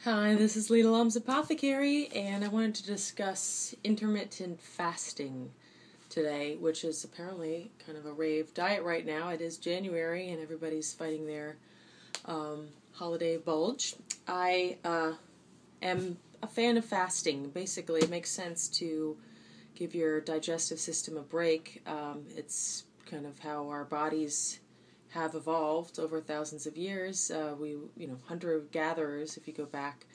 Hi, this is Leda Lum's Apothecary, and I wanted to discuss intermittent fasting today, which is apparently kind of a rave diet right now. It is January, and everybody's fighting their holiday bulge. I am a fan of fasting. Basically, it makes sense to give your digestive system a break. It's kind of how our bodies have evolved over thousands of years. Hunter-gatherers, if you go back,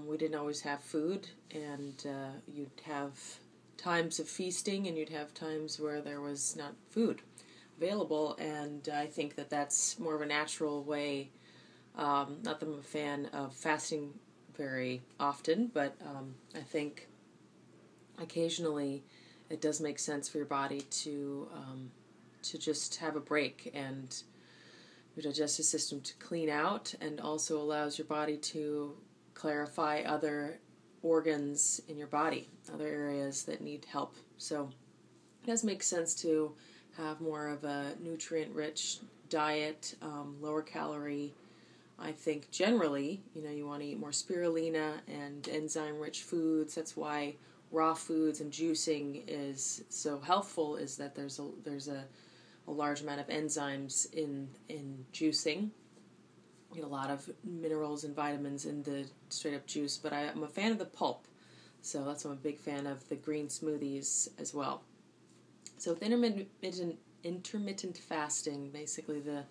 we didn't always have food, and you'd have times of feasting, and you'd have times where there was not food available, and I think that that's more of a natural way. Not that I'm a fan of fasting very often, but I think occasionally it does make sense for your body to just have a break and your digestive system to clean out, and also allows your body to clarify other organs in your body, other areas that need help. So it does make sense to have more of a nutrient-rich diet, lower calorie. I think generally, you want to eat more spirulina and enzyme-rich foods. That's why raw foods and juicing is so helpful, is that there's a large amount of enzymes in juicing. You get a lot of minerals and vitamins in the straight up juice, but I'm a fan of the pulp, so that's why I'm a big fan of the green smoothies as well. So with intermittent fasting, basically the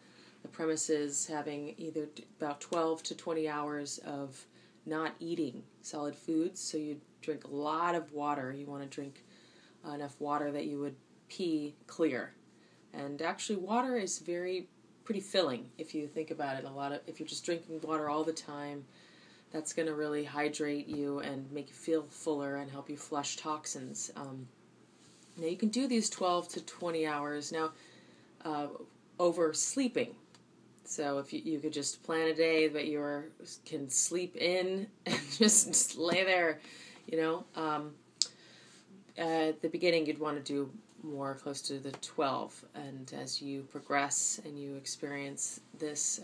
premise is having either about 12 to 20 hours of not eating solid foods. So you drink a lot of water. You want to drink enough water that you would pee clear. And actually, water is pretty filling if you think about it. If you're just drinking water all the time, that's going to really hydrate you and make you feel fuller and help you flush toxins. Now you can do these 12 to 20 hours now over sleeping. So if you could just plan a day that you can sleep in and just lay there, at the beginning you'd want to do more close to the 12, and as you progress and you experience this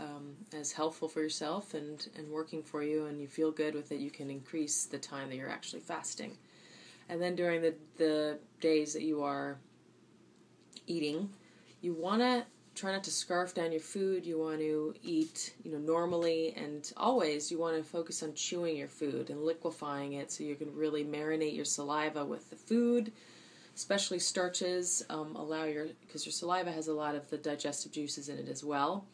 as helpful for yourself and working for you, and you feel good with it, you can increase the time that you're actually fasting. And then during the days that you are eating, you want to try not to scarf down your food. You want to eat normally, and always you want to focus on chewing your food and liquefying it so you can really marinate your saliva with the food. Especially starches because your saliva has a lot of the digestive juices in it as well,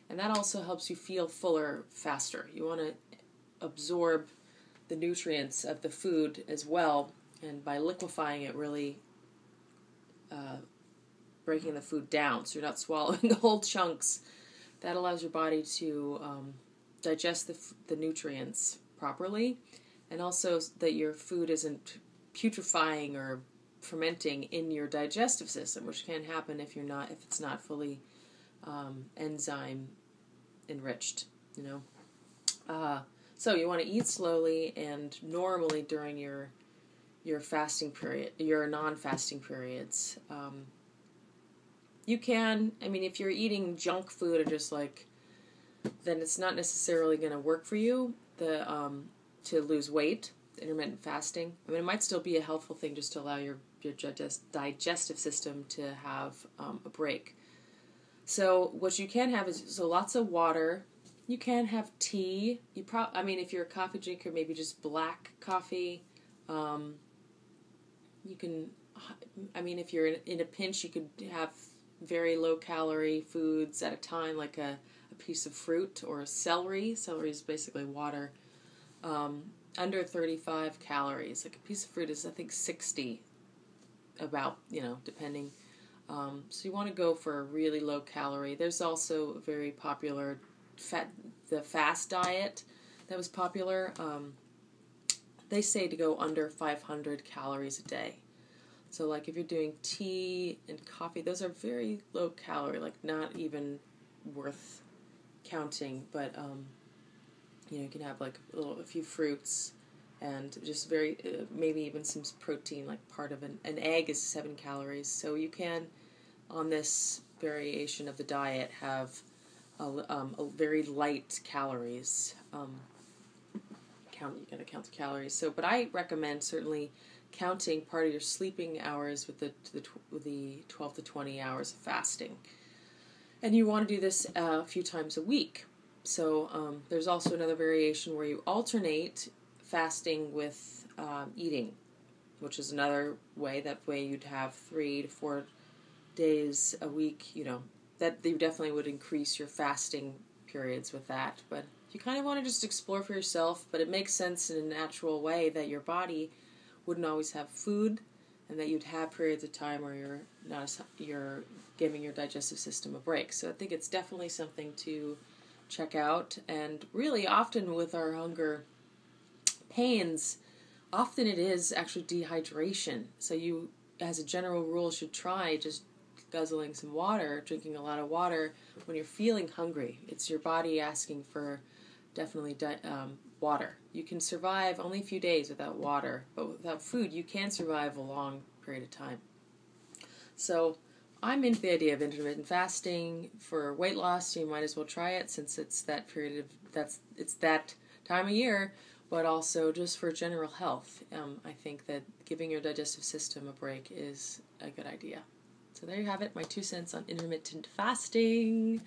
and that also helps you feel fuller faster. You want to absorb the nutrients of the food as well, and by liquefying it, really breaking the food down so you're not swallowing whole chunks. That allows your body to digest the nutrients properly, and also that your food isn't putrefying or fermenting in your digestive system, which can happen if it's not fully enzyme enriched. So you want to eat slowly and normally during your fasting period, your non-fasting periods. You can, if you're eating junk food then it's not necessarily going to work for you to lose weight. Intermittent fasting. It might still be a helpful thing just to allow your digestive system to have a break. So what you can have is lots of water. You can have tea. If you're a coffee drinker, maybe just black coffee. You can. If you're in a pinch, you could have very low calorie foods at a time, like a piece of fruit or celery. Celery is basically water. Under 35 calories. Like a piece of fruit is, I think, 60, about, depending. So you want to go for a really low calorie. There's also a very popular the fast diet that was popular. They say to go under 500 calories a day. So like if you're doing tea and coffee, those are very low calorie, like not even worth counting, but you can have like a few fruits and just maybe even some protein, like part of an egg is 7 calories. So you can, on this variation of the diet, have a very light calories. you got to count the calories. So, but I recommend certainly counting part of your sleeping hours with the 12 to 20 hours of fasting. And you want to do this a few times a week. So there's also another variation where you alternate fasting with eating, which is another way. That way you'd have 3 to 4 days a week, that you definitely would increase your fasting periods with that. But you kind of want to just explore for yourself, but it makes sense in a natural way that your body wouldn't always have food, and that you'd have periods of time where you're giving your digestive system a break. So I think it's definitely something to check out. And really often with our hunger pains, often it is actually dehydration. So you, as a general rule, should try just guzzling some water, drinking a lot of water when you're feeling hungry. It's your body asking for definitely water. You can survive only a few days without water, but without food you can survive a long period of time. So I'm into the idea of intermittent fasting for weight loss. You might as well try it since it's that it's that time of year, but also just for general health. I think that giving your digestive system a break is a good idea. So there you have it, my 2 cents on intermittent fasting.